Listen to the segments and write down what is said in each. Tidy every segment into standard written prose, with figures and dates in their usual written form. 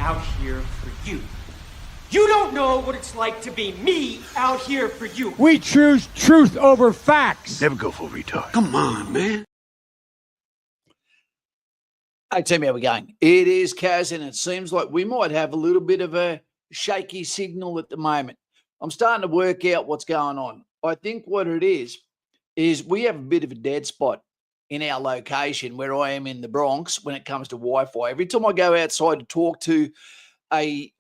out here for you. You don't know what it's like to be me out here for you. We choose truth over facts. Never go for retard. Come on, man. Hey, tell me how we're going. It is Kaz, and it seems like we might have a little bit of a shaky signal at the moment. I'm starting to work out what's going on. I think what it is we have a bit of a dead spot in our location where I am in the Bronx when it comes to Wi-Fi. Every time I go outside to talk to a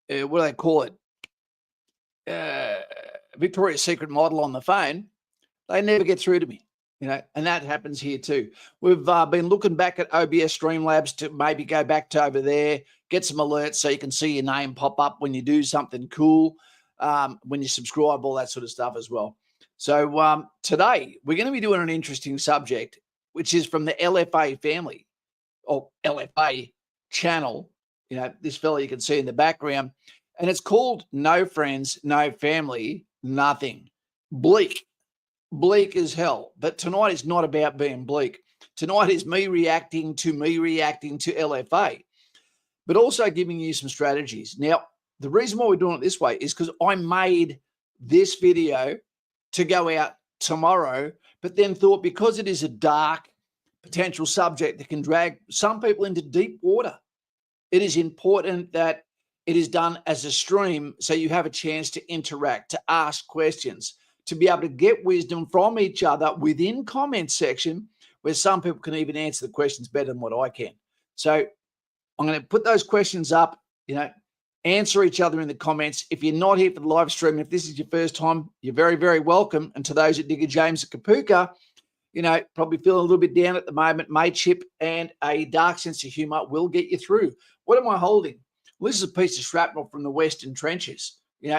what do they call it? Victoria's Secret model on the phone, they never get through to me, and that happens here too. We've been looking back at OBS Streamlabs to maybe go back to over there, get some alerts so you can see your name pop up when you do something cool, when you subscribe, all that sort of stuff as well. So today we're going to be doing an interesting subject, which is from the LFA family or LFA channel. This fella you can see in the background, and it's called No Friends, No Family, Nothing. Bleak as hell. But tonight is not about being bleak. Tonight is me reacting to LFA, but also giving you some strategies. Now, the reason why we're doing it this way is because I made this video to go out tomorrow, but then thought because it is a dark potential subject that can drag some people into deep water, it is important that it is done as a stream so you have a chance to interact, to ask questions, to be able to get wisdom from each other within comment section where some people can even answer the questions better than what I can. So I'm going to put those questions up, answer each other in the comments. If you're not here for the live stream, if this is your first time, you're very, very welcome. And to those at Digger James at Kapuka, probably feeling a little bit down at the moment, mateship and a dark sense of humor will get you through. What am I holding? Well, this is a piece of shrapnel from the Western Trenches,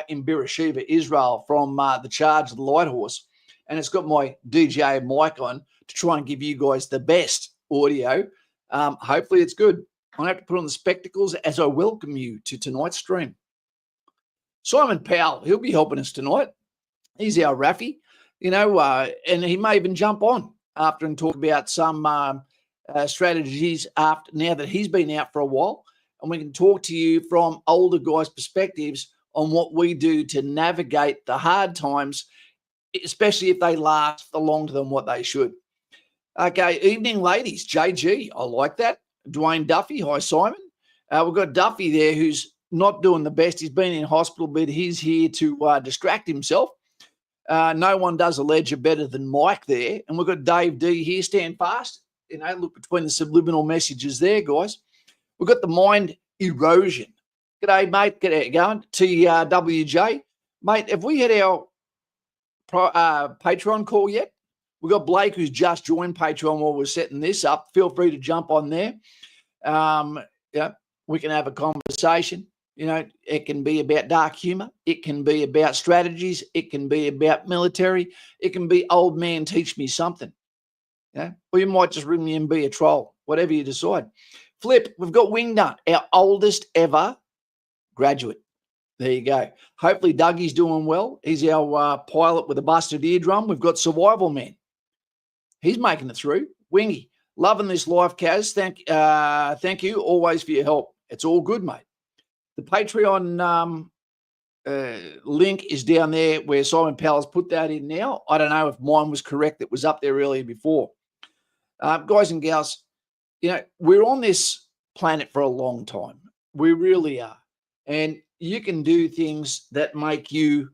in Beersheba, Israel, from the charge of the Light Horse. And it's got my DJ mic on to try and give you guys the best audio. Hopefully it's good. I have to put on the spectacles as I welcome you to tonight's stream. Simon Powell, he'll be helping us tonight. He's our Raffy, and he may even jump on after and talk about some strategies after now that he's been out for a while. And we can talk to you from older guys' perspectives on what we do to navigate the hard times, especially if they last for longer than what they should. Okay, evening, ladies. JG, I like that. Dwayne Duffy, hi, Simon. We've got Duffy there who's not doing the best. He's been in hospital, but he's here to distract himself. No one does a ledger better than Mike there. And we've got Dave D here. Stand fast. Look between the subliminal messages there, guys. We've got the mind erosion. G'day, mate. Get going. TWJ. Mate, have we had our Patreon call yet? We've got Blake who's just joined Patreon while we're setting this up. Feel free to jump on there. We can have a conversation. It can be about dark humor. It can be about strategies. It can be about military. It can be old man teach me something. Or you might just ring me and be a troll, whatever you decide. Flip, we've got Wingnut, our oldest ever graduate. There you go. Hopefully Dougie's doing well. He's our pilot with a busted eardrum. We've got Survival Man. He's making it through. Wingy, loving this life, Kaz. Thank you always for your help. It's all good, mate. The Patreon link is down there where Simon Powell's put that in now. I don't know if mine was correct. It was up there earlier before. Guys and gals, we're on this planet for a long time. We really are. And you can do things that make you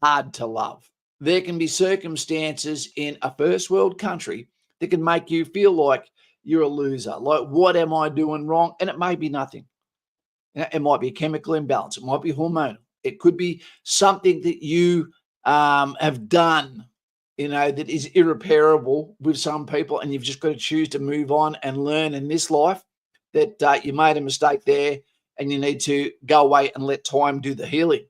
hard to love. There can be circumstances in a first world country that can make you feel like you're a loser. Like, what am I doing wrong? And it may be nothing. It might be a chemical imbalance. It might be hormonal. It could be something that you have done, that is irreparable with some people, and you've just got to choose to move on and learn in this life that you made a mistake there and you need to go away and let time do the healing.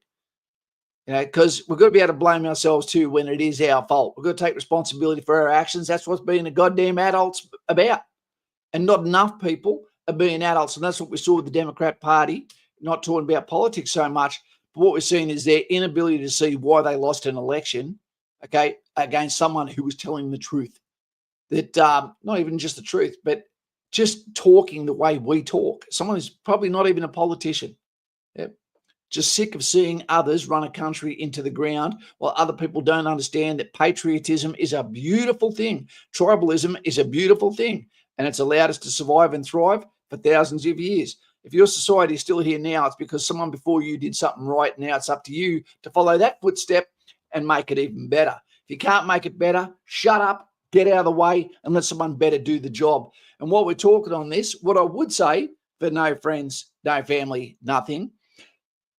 Because we've got to be able to blame ourselves too when it is our fault. We've got to take responsibility for our actions. That's what's being a goddamn adult's about. And not enough people are being adults. And that's what we saw with the Democrat Party, not talking about politics so much. But what we're seeing is their inability to see why they lost an election, against someone who was telling the truth. That not even just the truth, but just talking the way we talk. Someone who's probably not even a politician. Yep. Just sick of seeing others run a country into the ground while other people don't understand that patriotism is a beautiful thing. Tribalism is a beautiful thing, and it's allowed us to survive and thrive for thousands of years. If your society is still here now, it's because someone before you did something right. Now it's up to you to follow that footstep and make it even better. If you can't make it better, shut up, get out of the way, and let someone better do the job. And while we're talking on this, what I would say for no friends, no family, nothing,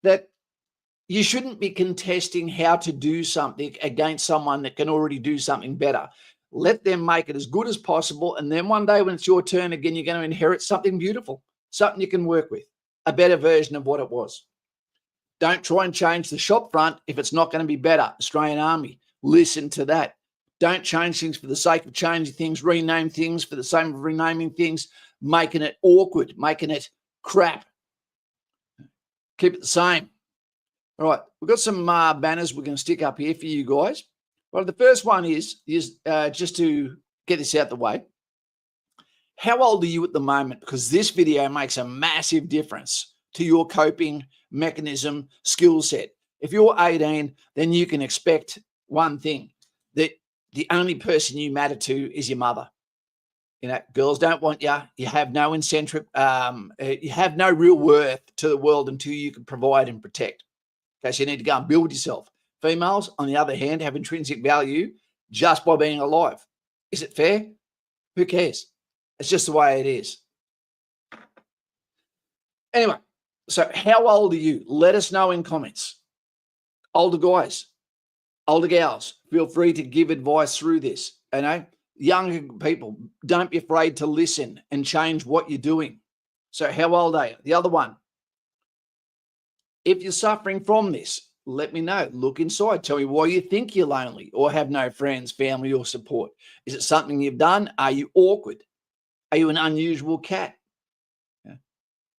that you shouldn't be contesting how to do something against someone that can already do something better. Let them make it as good as possible. And then one day when it's your turn again, you're going to inherit something beautiful, something you can work with, a better version of what it was. Don't try and change the shop front if it's not going to be better. Australian Army, listen to that. Don't change things for the sake of changing things, rename things for the sake of renaming things, making it awkward, making it crap. Keep it the same. All right, we've got some banners we're going to stick up here for you guys. Well, the first one is just to get this out the way. How old are you at the moment? Because this video makes a massive difference to your coping mechanism skill set. If you're 18, then you can expect one thing, that the only person you matter to is your mother. You know, girls don't want you. You have no incentive. You have no real worth to the world until you can provide and protect. Okay, so you need to go and build yourself. Females, on the other hand, have intrinsic value just by being alive. Is it fair? Who cares? It's just the way it is. Anyway, so how old are you? Let us know in comments. Older guys, older gals, feel free to give advice through this. You know, younger people, don't be afraid to listen and change what you're doing. So how old are you? The other one, if you're suffering from this, let me know. Look inside. Tell me why you think you're lonely or have no friends, family, or support. Is it something you've done? Are you awkward? Are you an unusual cat? Yeah.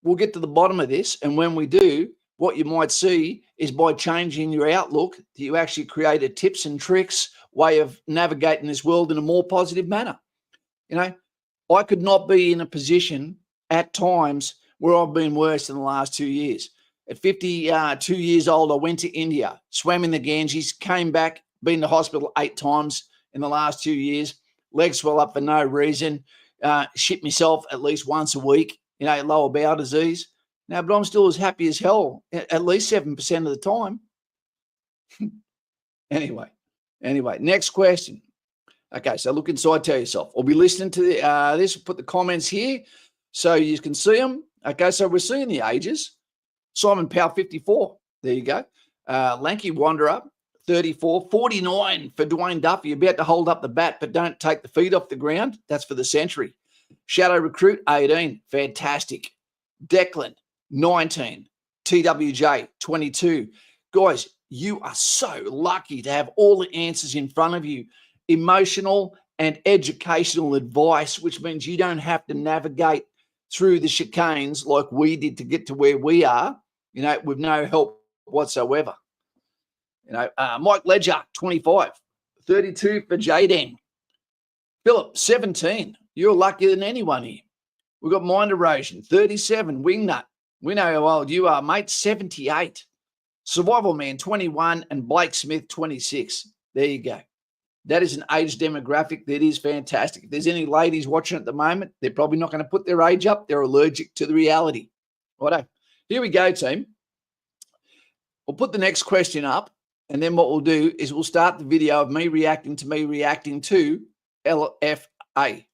We'll get to the bottom of this. And when we do, what you might see is by changing your outlook, that you actually create a tips and tricks way of navigating this world in a more positive manner. You know, I could not be in a position at times where I've been worse in the last 2 years. At 52 years old, I went to India, swam in the Ganges, came back, been to hospital 8 times in the last 2 years, legs swell up for no reason, shit myself at least once a week, you know, lower bowel disease. Now, but I'm still as happy as hell at least 7% of the time. Anyway, next question. Okay, so look inside, tell yourself. I'll be listening to this, put the comments here so you can see them. Okay, so we're seeing the ages. Simon Powell, 54. There you go. Lanky Wanderer, 34. 49 for Dwayne Duffy. About to hold up the bat, but don't take the feet off the ground. That's for the century. Shadow Recruit, 18. Fantastic. Declan, 19. TWJ, 22. Guys, you are so lucky to have all the answers in front of you. Emotional and educational advice, which means you don't have to navigate through the chicanes like we did to get to where we are, you know, with no help whatsoever. You know, Mike Ledger, 25. 32 for Jaden. Philip, 17. You're luckier than anyone here. We've got Mind Erosion, 37. Wingnut. We know how old you are, mate, 78. Survival Man, 21. And Blake Smith, 26. There you go. That is an age demographic that is fantastic. If there's any ladies watching at the moment, they're probably not going to put their age up. They're allergic to the reality. Righto. Here we go, team. We'll put the next question up, and then what we'll do is we'll start the video of me reacting to LFA. And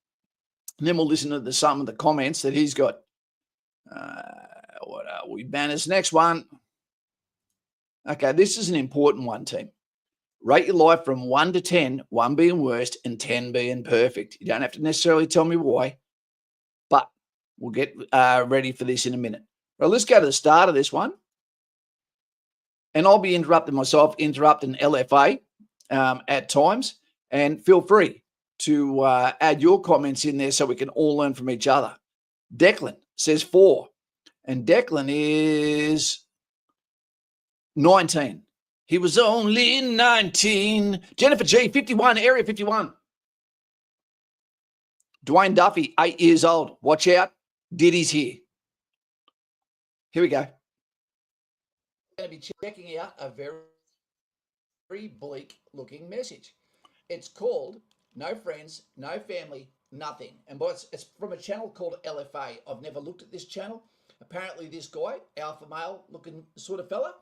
then we'll listen to some of the comments that he's got. What are we? Banners. Next one. Okay, this is an important one, team. Rate your life from 1 to 10, 1 being worst and 10 being perfect. You don't have to necessarily tell me why, but we'll get ready for this in a minute. Well, let's go to the start of this one. And I'll be interrupting myself, interrupting LFA at times. And feel free to add your comments in there so we can all learn from each other. Declan says 4. And Declan is 19. He was only 19. Jennifer G, 51, Area 51. Dwayne Duffy, 8 years old. Watch out. Diddy's here. Here we go. Going to be checking out a very bleak looking message. It's called No Friends, No Family, Nothing. And it's from a channel called LFA. I've never looked at this channel. Apparently this guy, alpha male looking sort of fella,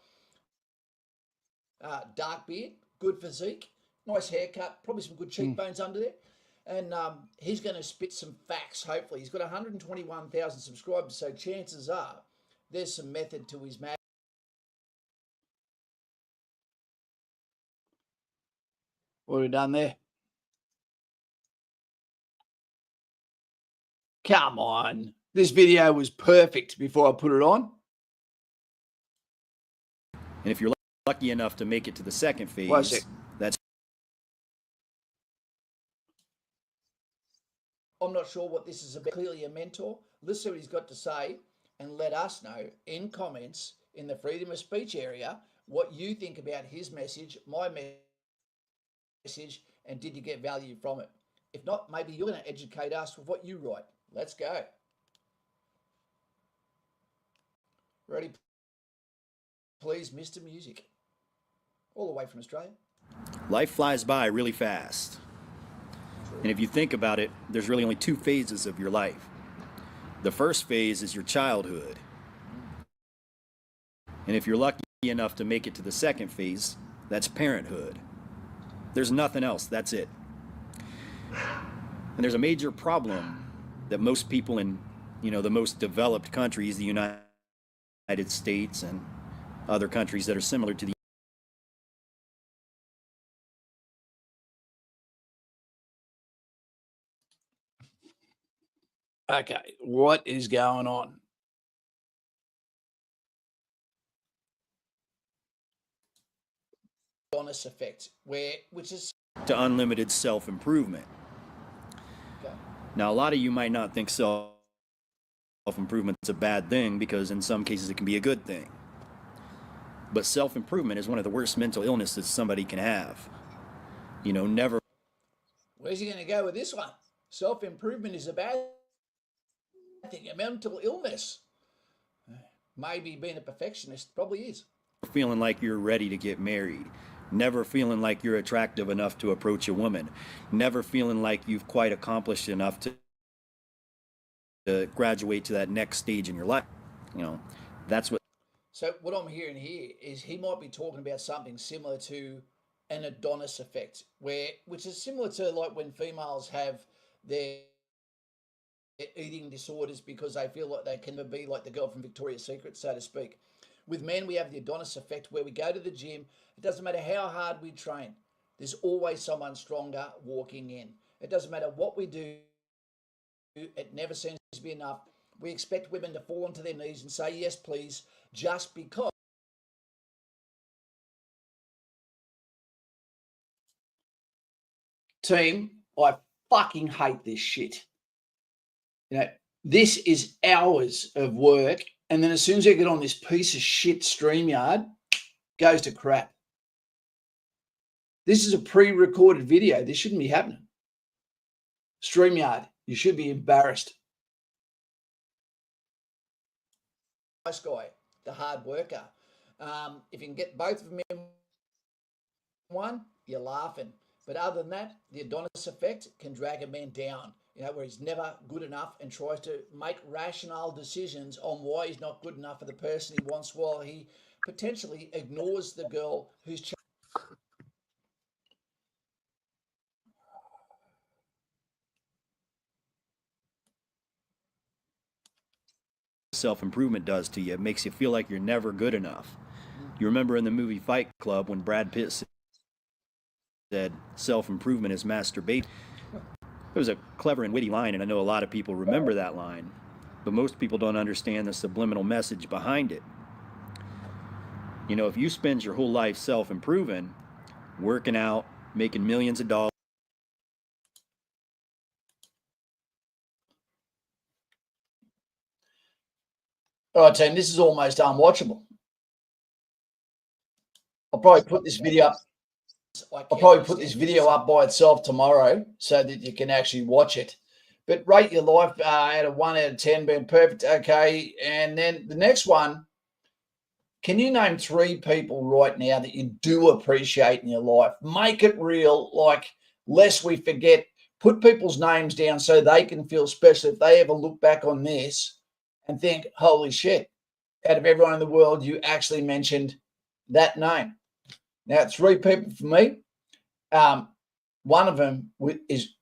dark beard, good physique, nice haircut, probably some good cheekbones under there. And he's going to spit some facts, hopefully. He's got 121,000 subscribers, so chances are there's some method to his madness. What have we done there? Come on. This video was perfect before I put it on. And if you're lucky enough to make it to the second phase, that's... I'm not sure what this is about. Clearly a mentor. Listen to what he's got to say and let us know in comments in the freedom of speech area what you think about his message, my message, and did you get value from it? If not, maybe you're going to educate us with what you write. Let's go. Ready? Please, Mr. Music. All the way from Australia. Life flies by really fast. And if you think about it, there's really only 2 phases of your life. The first phase is your childhood. And if you're lucky enough to make it to the second phase, that's parenthood. There's nothing else. That's it. And there's a major problem that most people in, the most developed countries, the United States and other countries that are similar to the Okay, what is going on? Bonus effect, which is to unlimited self-improvement. Okay. Now, a lot of you might not think self-improvement is a bad thing because in some cases it can be a good thing. But self-improvement is one of the worst mental illnesses somebody can have. Never. Where's he going to go with this one? Self-improvement is a bad thing, a mental illness. Maybe being a perfectionist probably is. Feeling like you're ready to get married. Never feeling like you're attractive enough to approach a woman. Never feeling like you've quite accomplished enough to graduate to that next stage in your life. That's what. So what I'm hearing here is he might be talking about something similar to an Adonis effect, which is similar to like when females have their eating disorders because they feel like they can be like the girl from Victoria's Secret, so to speak. With men, we have the Adonis effect where we go to the gym. It doesn't matter how hard we train. There's always someone stronger walking in. It doesn't matter what we do. It never seems to be enough. We expect women to fall onto their knees and say, yes, please, just because. Team, I fucking hate this shit. This is hours of work. And then as soon as I get on this piece of shit StreamYard, goes to crap. This is a pre-recorded video. This shouldn't be happening. StreamYard, you should be embarrassed. Nice guy, the hard worker. If you can get both of them in one, you're laughing. But other than that, the Adonis effect can drag a man down. Where he's never good enough and tries to make rational decisions on why he's not good enough for the person he wants while he potentially ignores the girl who's self-improvement does to you. It makes you feel like you're never good enough. You remember in the movie Fight Club when Brad Pitt said self-improvement is masturbation. It was a clever and witty line, and I know a lot of people remember that line, but most people don't understand the subliminal message behind it. If you spend your whole life self-improving, working out, making millions of dollars. All right, team, this is almost unwatchable. I'll probably put this video up. I'll probably put this video up by itself tomorrow so that you can actually watch it. But rate your life out of 1 out of 10 being perfect. Okay. And then the next one, can you name 3 people right now that you do appreciate in your life? Make it real, like lest we forget. Put people's names down so they can feel special if they ever look back on this and think, holy shit, out of everyone in the world, you actually mentioned that name. Now, 3 people for me. One of them is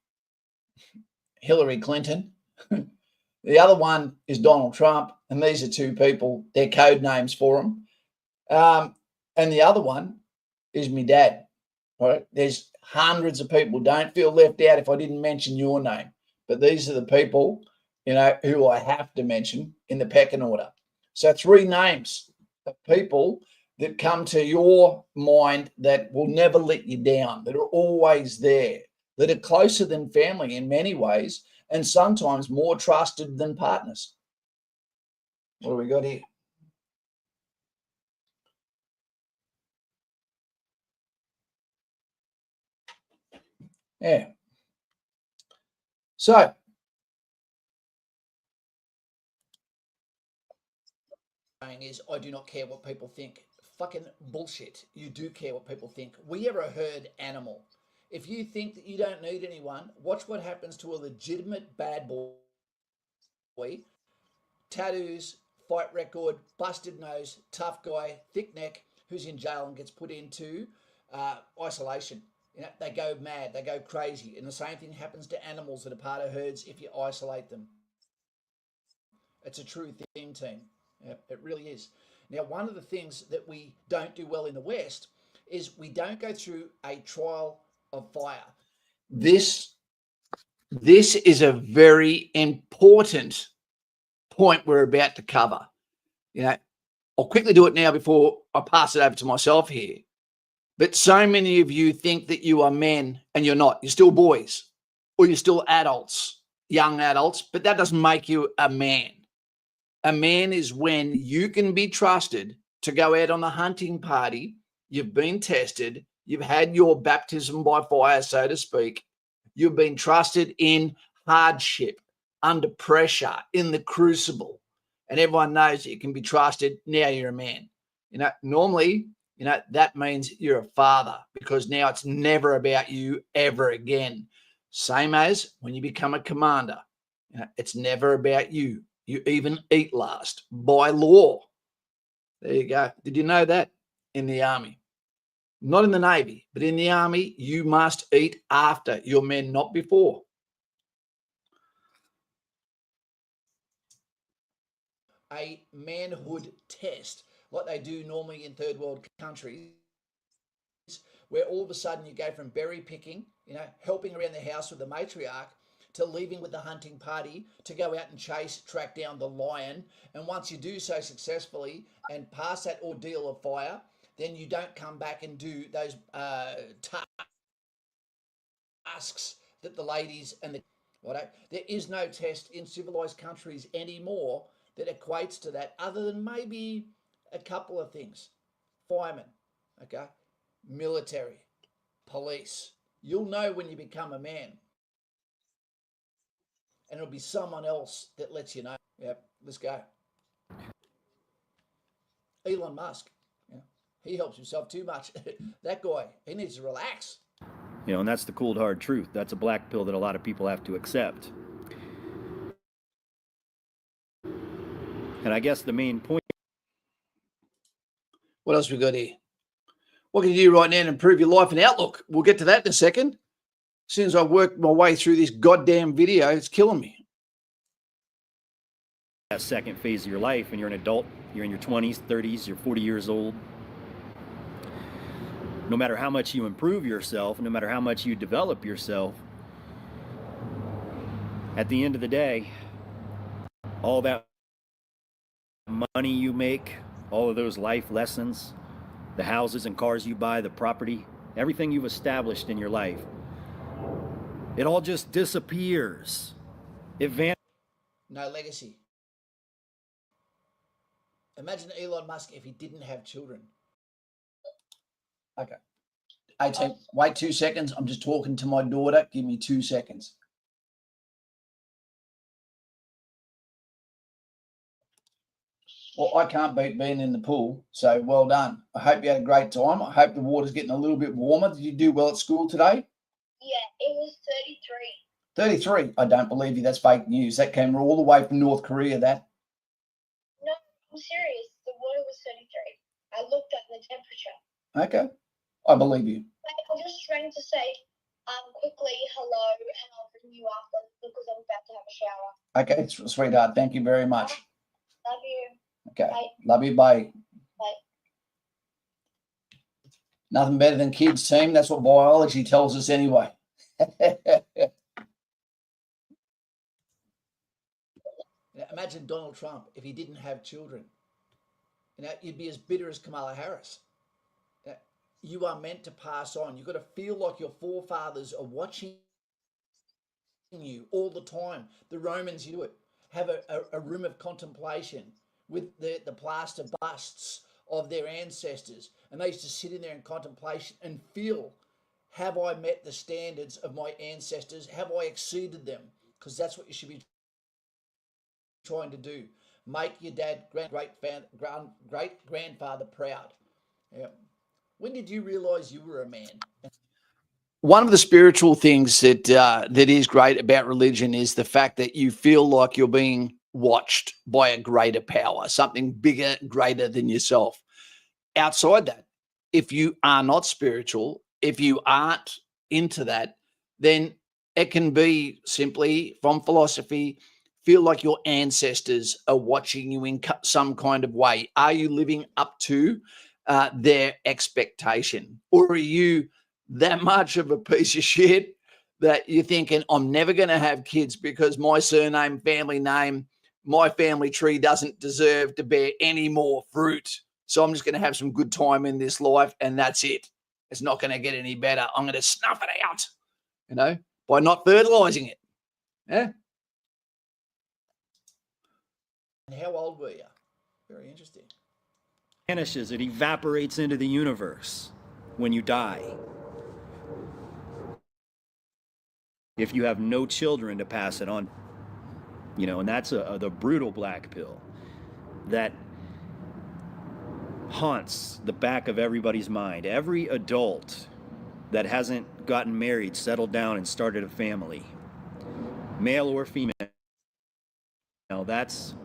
Hillary Clinton. The other one is Donald Trump. And these are 2 people. They're code names for them. And the other one is my dad. All right. There's hundreds of people. Don't feel left out if I didn't mention your name. But these are the people, who I have to mention in the pecking order. So 3 names of people that come to your mind that will never let you down, that are always there, that are closer than family in many ways, and sometimes more trusted than partners. What do we got here? Yeah. So, is I do not care what people think. Fucking bullshit. You do care what people think. We are a herd animal. If you think that you don't need anyone, watch what happens to a legitimate bad boy. Tattoos, fight record, busted nose, tough guy, thick neck, who's in jail and gets put into isolation. They go mad, they go crazy. And the same thing happens to animals that are part of herds if you isolate them. It's a true thing, team. It really is. Now, one of the things that we don't do well in the West is we don't go through a trial of fire. This is a very important point we're about to cover. I'll quickly do it now before I pass it over to myself here. But so many of you think that you are men and you're not. You're still boys or you're still adults, young adults, but that doesn't make you a man. A man is when you can be trusted to go out on the hunting party. You've been tested. You've had your baptism by fire, so to speak. You've been trusted in hardship, under pressure, in the crucible. And everyone knows that you can be trusted. Now you're a man. Normally, that means you're a father, because now it's never about you ever again. Same as when you become a commander. It's never about you. You even eat last by law. There you go. Did you know that? In the army? Not in the Navy, but in the army, you must eat after your men, not before. A manhood test, like they do normally in third world countries, where all of a sudden you go from berry picking, helping around the house with the matriarch, to leaving with the hunting party to go out and track down the lion. And once you do so successfully and pass that ordeal of fire, then you don't come back and do those tasks that the ladies and there is no test in civilized countries anymore that equates to that, other than maybe a couple of things. Firemen, okay, military, police. You'll know when you become a man. And it'll be someone else that lets you know. Yep, let's go. Elon Musk, he helps himself too much. That guy, he needs to relax. And that's the cold hard truth. That's a black pill that a lot of people have to accept. And I guess the main point. What else we got here? What can you do right now to improve your life and outlook? We'll get to that in a second. As soon as I work my way through this goddamn video, it's killing me. That second phase of your life, and you're an adult, you're in your 20s, 30s, you're 40 years old. No matter how much you improve yourself, no matter how much you develop yourself, at the end of the day, all that money you make, all of those life lessons, the houses and cars you buy, the property, everything you've established in your life, it all just disappears. No legacy. Imagine Elon Musk if he didn't have children. Okay. 18. Wait 2 seconds. I'm just talking to my daughter. Give me 2 seconds. Well, I can't beat being in the pool, so well done. I hope you had a great time. I hope the water's getting a little bit warmer. Did you do well at school today? Yeah, it was 33. 33. I don't believe you. That's fake news. That came all the way from North Korea, that. No, I'm serious. The water was 33. I looked at the temperature. Okay. I believe you. I'm just trying to say quickly hello, and I'll bring you after because I'm about to have a shower. Okay, sweetheart. Thank you very much. Love you. Okay. Bye. Love you. Bye. Bye. Nothing better than kids, team. That's what biology tells us anyway. Imagine Donald Trump if he didn't have children. You'd be as bitter as Kamala Harris. You are meant to pass on. You've got to feel like your forefathers are watching you all the time. The Romans do it. Have a room of contemplation with the plaster busts of their ancestors. And they used to sit in there in contemplation and feel, have I met the standards of my ancestors? Have I exceeded them? Because that's what you should be trying to do. Make your dad, great grandfather proud. Yeah. When did you realize you were a man? One of the spiritual things that is great about religion is the fact that you feel like you're being watched by a greater power, something bigger, greater than yourself. Outside that, if you are not spiritual, if you aren't into that, then it can be simply from philosophy, feel like your ancestors are watching you in some kind of way. Are you living up to their expectation? Or are you that much of a piece of shit that you're thinking, I'm never going to have kids because my surname, family name, my family tree doesn't deserve to bear any more fruit. So I'm just going to have some good time in this life and that's it. It's not going to get any better. I'm going to snuff it out, by not fertilizing it. Yeah. And how old were you? Very interesting. Vanishes, it evaporates into the universe when you die. If you have no children to pass it on, and that's the brutal black pill that haunts the back of everybody's mind. Every adult that hasn't gotten married, settled down, and started a family, male or female, that's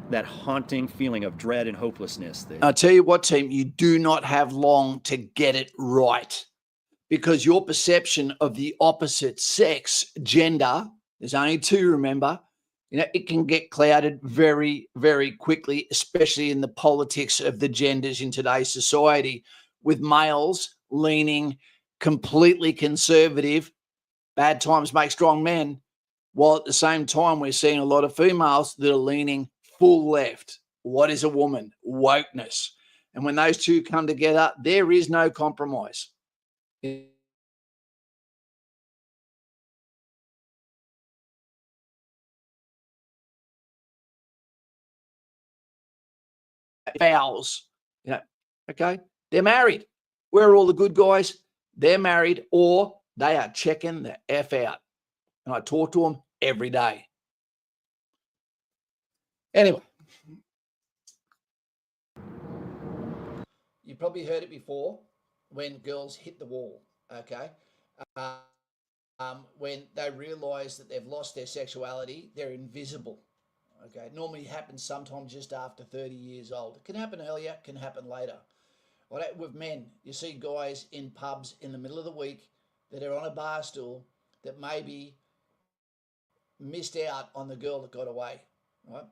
that haunting feeling of dread and hopelessness. I'll tell you what, team, you do not have long to get it right because your perception of the opposite sex, gender, there's only two, remember, it can get clouded very, very quickly, especially in the politics of the genders in today's society, with males leaning completely conservative, bad times make strong men, while at the same time we're seeing a lot of females that are leaning full left. What is a woman? Wokeness. And when those two come together, there is no compromise. Vows, okay? They're married. Where are all the good guys? They're married or they are checking the F out. And I talk to them every day. Anyway. You probably heard it before when girls hit the wall, okay? When they realize that they've lost their sexuality, they're invisible, okay? It normally happens sometimes just after 30 years old. It can happen earlier, it can happen later. Right? With men, you see guys in pubs in the middle of the week that are on a bar stool that maybe missed out on the girl that got away, right?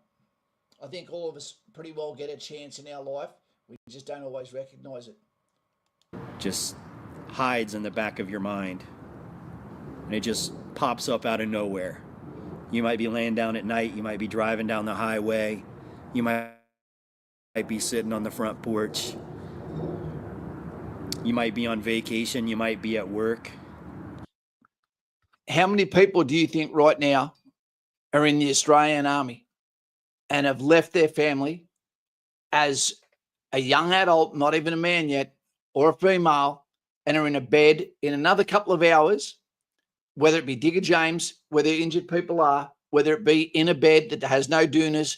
I think all of us pretty well get a chance in our life. We just don't always recognize it. Just hides in the back of your mind. And it just pops up out of nowhere. You might be laying down at night. You might be driving down the highway. You might be sitting on the front porch. You might be on vacation. You might be at work. How many people do you think right now are in the Australian Army and have left their family as a young adult, not even a man yet, or a female, and are in a bed in another couple of hours, whether it be Digger James, where the injured people are, whether it be in a bed that has no doonas,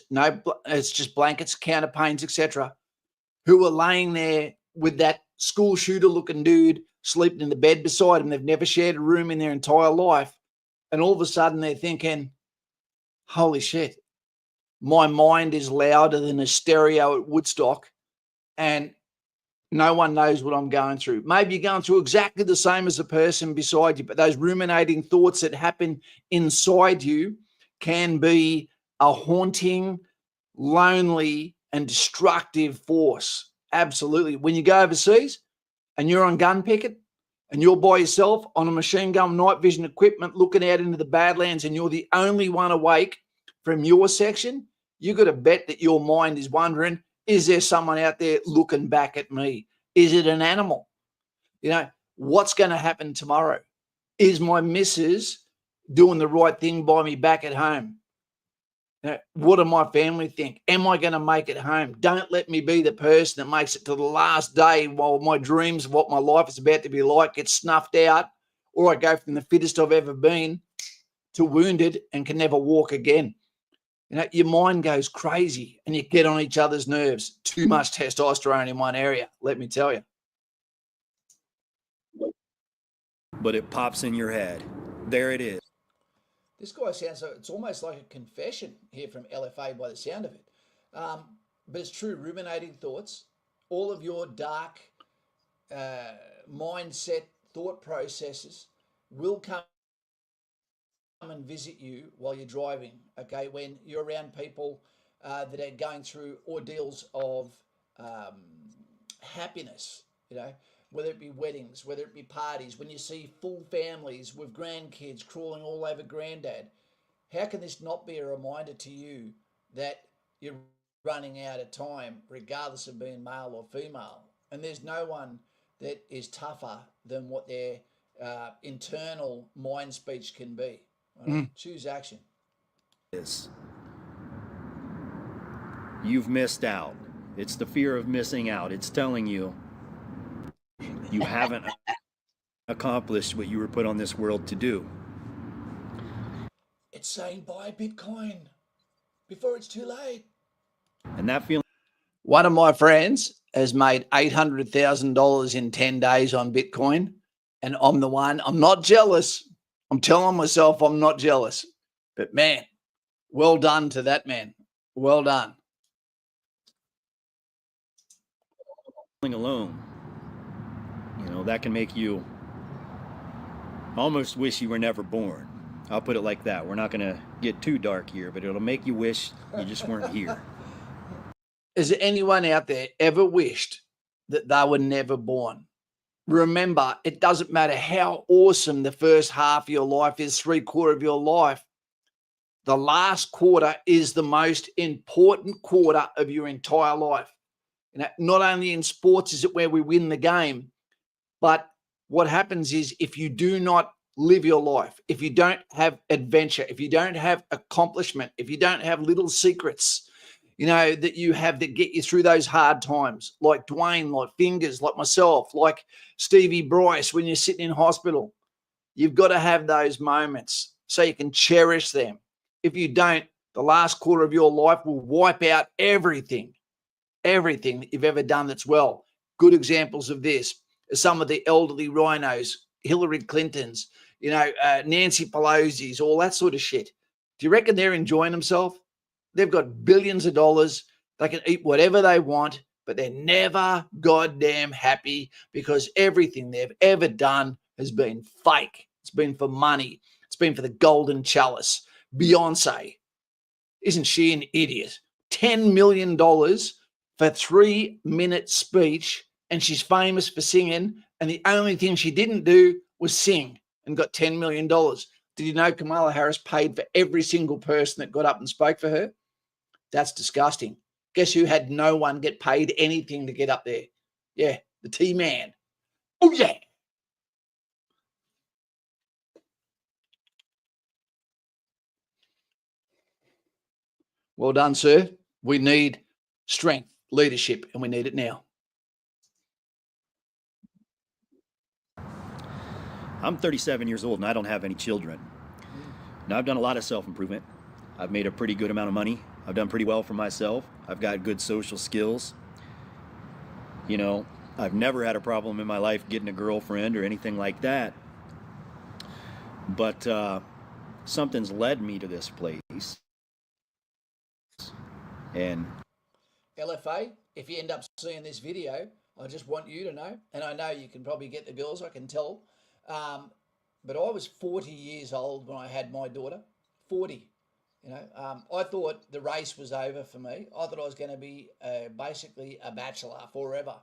it's just blankets, counterpanes, etc., who are laying there with that school shooter looking dude sleeping in the bed beside them. They've never shared a room in their entire life. And all of a sudden they're thinking, holy shit, my mind is louder than a stereo at Woodstock and no one knows what I'm going through. Maybe you're going through exactly the same as the person beside you, but those ruminating thoughts that happen inside you can be a haunting, lonely, and destructive force. Absolutely. When you go overseas and you're on gun picket and you're by yourself on a machine gun night vision equipment looking out into the Badlands and you're the only one awake from your section, you got to bet that your mind is wondering, is there someone out there looking back at me? Is it an animal? You know, what's going to happen tomorrow? Is my missus doing the right thing by me back at home? You know, what do my family think? Am I going to make it home? Don't let me be the person that makes it to the last day while my dreams of what my life is about to be like get snuffed out, or I go from the fittest I've ever been to wounded and can never walk again. You know, your mind goes crazy and you get on each other's nerves. Too much testosterone in one area, let me tell you. But it pops in your head. There it is. This guy sounds like it's almost like a confession here from LFA by the sound of it. But it's true, ruminating thoughts, all of your dark mindset thought processes will come and visit you while you're driving, okay, when you're around people that are going through ordeals of happiness, you know, whether it be weddings, whether it be parties, when you see full families with grandkids crawling all over granddad. How can this not be a reminder to you that you're running out of time, regardless of being male or female? And there's no one that is tougher than what their internal mind speech can be. Choose action. You've missed out. It's the fear of missing out. It's telling you you haven't accomplished what you were put on this world to do. It's saying buy Bitcoin before it's too late. And that feeling. One of my friends has made $800,000 in 10 days on Bitcoin. And I'm the one. I'm not jealous. I'm telling myself I'm not jealous. But man, well done to that man. Well done. Alone, you know, that can make you almost wish you were never born. I'll put it like that. We're not going to get too dark here, but it'll make you wish you just weren't here. Has anyone out there ever wished that they were never born? Remember, it doesn't matter how awesome the first half of your life is, 3/4 of your life. The last quarter is the most important quarter of your entire life. You know, not only in sports is it where we win the game, but what happens is if you do not live your life, if you don't have adventure, if you don't have accomplishment, if you don't have little secrets, you know, that you have that get you through those hard times, like Dwayne, like Fingers, like myself, like Stevie Bryce, when you're sitting in hospital, you've got to have those moments so you can cherish them. If you don't, the last quarter of your life will wipe out everything that you've ever done that's well. Good examples of this are some of the elderly rhinos, Hillary Clinton's, you know, Nancy Pelosi's, all that sort of shit. Do you reckon they're enjoying themselves? They've got billions of dollars. They can eat whatever they want, but they're never goddamn happy because everything they've ever done has been fake. It's been for money. It's been for the golden chalice. Beyonce, isn't she an idiot? $10 million for a 3-minute speech, and she's famous for singing, and the only thing she didn't do was sing and got $10 million. Did you know Kamala Harris paid for every single person that got up and spoke for her? That's disgusting. Guess who had no one get paid anything to get up there? Yeah, the T-Man. Oh, yeah. Well done, sir. We need strength, leadership, and we need it now. I'm 37 years old and I don't have any children. Now, I've done a lot of self-improvement. I've made a pretty good amount of money. I've done pretty well for myself. I've got good social skills. You know, I've never had a problem in my life getting a girlfriend or anything like that. But something's led me to this place. And LFA, if you end up seeing this video, I just want you to know, and I know you can probably get the girls, I can tell, but I was 40 years old when I had my daughter. 40. You know, I thought the race was over for me. I thought I was going to be basically a bachelor forever.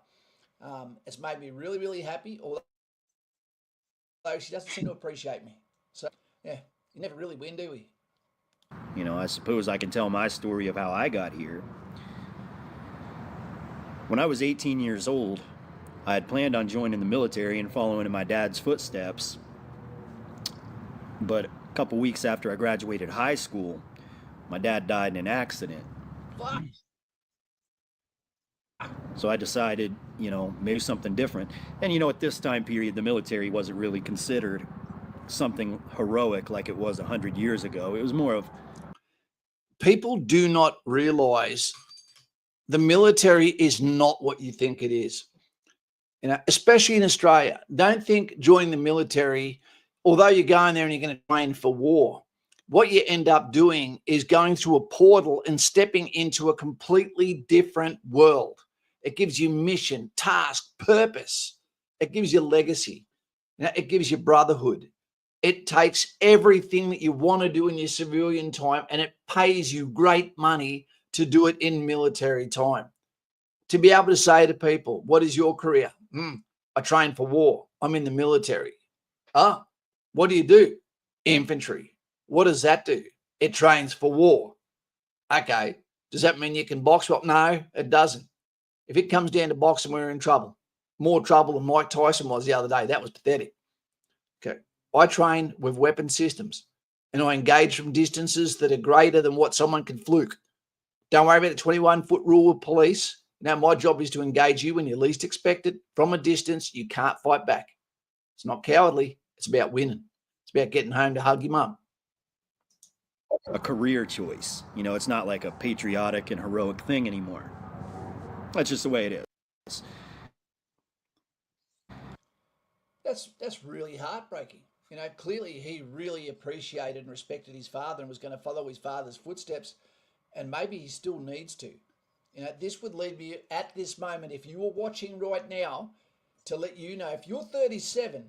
It's made me really, really happy, although she doesn't seem to appreciate me. So, yeah, you never really win, do we? you know, I suppose I can tell my story of how I got here. When I was 18 years old, I had planned on joining the military and following in my dad's footsteps. But a couple weeks after I graduated high school, my dad died in an accident. Fuck. So I decided, you know, maybe something different. And, you know, at this time period, the military wasn't really considered something heroic like it was 100 years ago. It was more of... People do not realize the military is not what you think it is. You know, especially in Australia. Don't think joining the military, although you're going there and you're going to train for war, what you end up doing is going through a portal and stepping into a completely different world. It gives you mission, task, purpose. It gives you legacy. You know, it gives you brotherhood. It takes everything that you want to do in your civilian time and it pays you great money to do it in military time. To be able to say to people, what is your career? I train for war. I'm in the military. What do? Infantry. What does that do? It trains for war. Okay. Does that mean you can box? Well, no, it doesn't. If it comes down to boxing, we're in trouble. More trouble than Mike Tyson was the other day. That was pathetic. Okay. I train with weapon systems and I engage from distances that are greater than what someone can fluke. Don't worry about the 21-foot rule of police. Now, my job is to engage you when you least expect it. From a distance, you can't fight back. It's not cowardly. It's about winning. It's about getting home to hug your mum. a career choice. You know, it's not like a patriotic and heroic thing anymore. That's just the way it is. That's really heartbreaking. You know, clearly he really appreciated and respected his father and was going to follow his father's footsteps, and maybe he still needs to. You know, this would lead me at this moment, if you were watching right now, to let you know, if you're 37,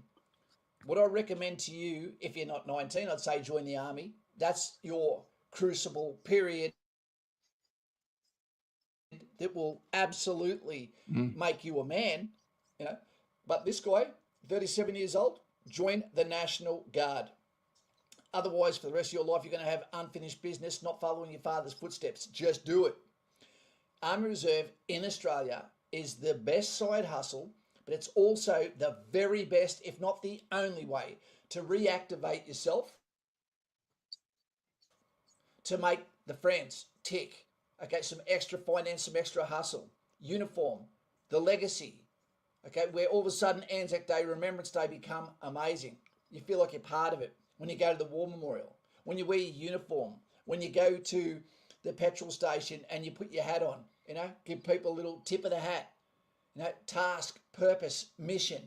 what I recommend to you, if you're not 19, I'd say join the army. That's your crucible period that will absolutely make you a man, you know. But this guy, 37 years old, join the National Guard. Otherwise, for the rest of your life, you're going to have unfinished business, not following your father's footsteps. Just do it. Army Reserve in Australia is the best side hustle, but it's also the very best, if not the only way, to reactivate yourself, to make the friends tick. Okay, some extra finance, some extra hustle, uniform, the legacy. Okay, where all of a sudden Anzac Day, Remembrance Day become amazing. You feel like you're part of it. When you go to the War Memorial, when you wear your uniform, when you go to the petrol station and you put your hat on, you know, give people a little tip of the hat, you know, task, purpose, mission.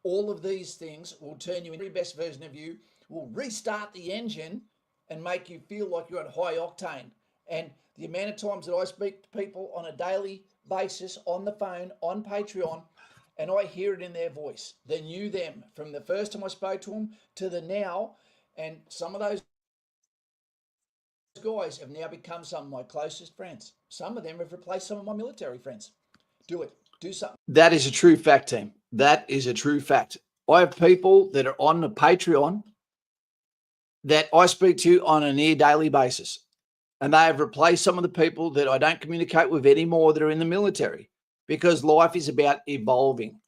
All of these things will turn you into the best version of you, will restart the engine and make you feel like you're on high octane. And the amount of times that I speak to people on a daily basis, on the phone, on Patreon, and I hear it in their voice, the new them, from the first time I spoke to them to the now, and some of those guys have now become some of my closest friends. Some of them have replaced some of my military friends. Do it. Do something. That is a true fact, team. That is a true fact. I have people that are on the Patreon that I speak to on a near daily basis. And they have replaced some of the people that I don't communicate with anymore that are in the military, because life is about evolving.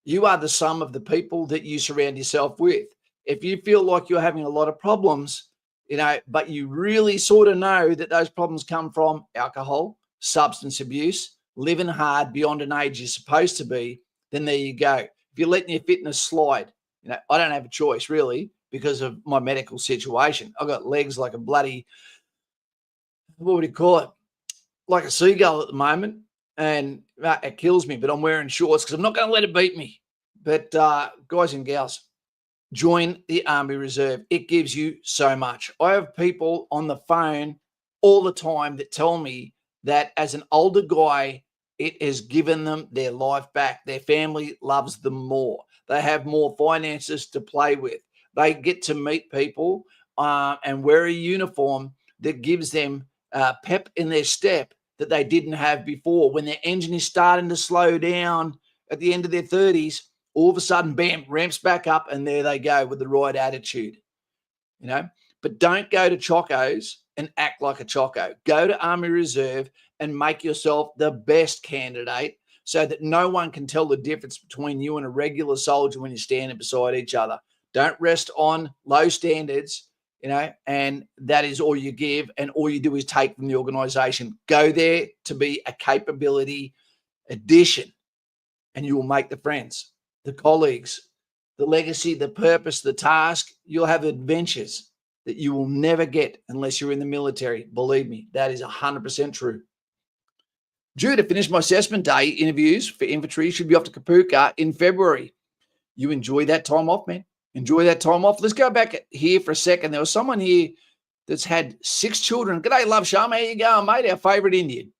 You are the sum of the people that you surround yourself with. If you feel like you're having a lot of problems, you know, but you really sort of know that those problems come from alcohol, substance abuse, living hard beyond an age you're supposed to be, then there you go. If you're letting your fitness slide, you know, I don't have a choice really. because of my medical situation. I've got legs like a bloody, what would you call it? Like a seagull at the moment. And it kills me, but I'm wearing shorts because I'm not going to let it beat me. But guys and gals, join the Army Reserve. It gives you so much. I have people on the phone all the time that tell me that as an older guy, it has given them their life back. Their family loves them more. They have more finances to play with. They get to meet people and wear a uniform that gives them pep in their step that they didn't have before. When their engine is starting to slow down at the end of their 30s, all of a sudden, bam, ramps back up, and there they go with the right attitude, you know. But don't go to Chocos and act like a Choco. Go to Army Reserve and make yourself the best candidate so that no one can tell the difference between you and a regular soldier when you're standing beside each other. Don't rest on low standards, you know, and that is all you give, and all you do is take from the organization. Go there to be a capability addition, and you will make the friends, the colleagues, the legacy, the purpose, the task. You'll have adventures that you will never get unless you're in the military. Believe me, that is 100% true. Due to finish my assessment day interviews for infantry, should be off to Kapuka in February. You enjoy that time off, man. Enjoy that time off. Let's go back here for a second. There was someone here that's had 6 children. G'day, Love Sharma. How you going, mate? Our favorite Indian.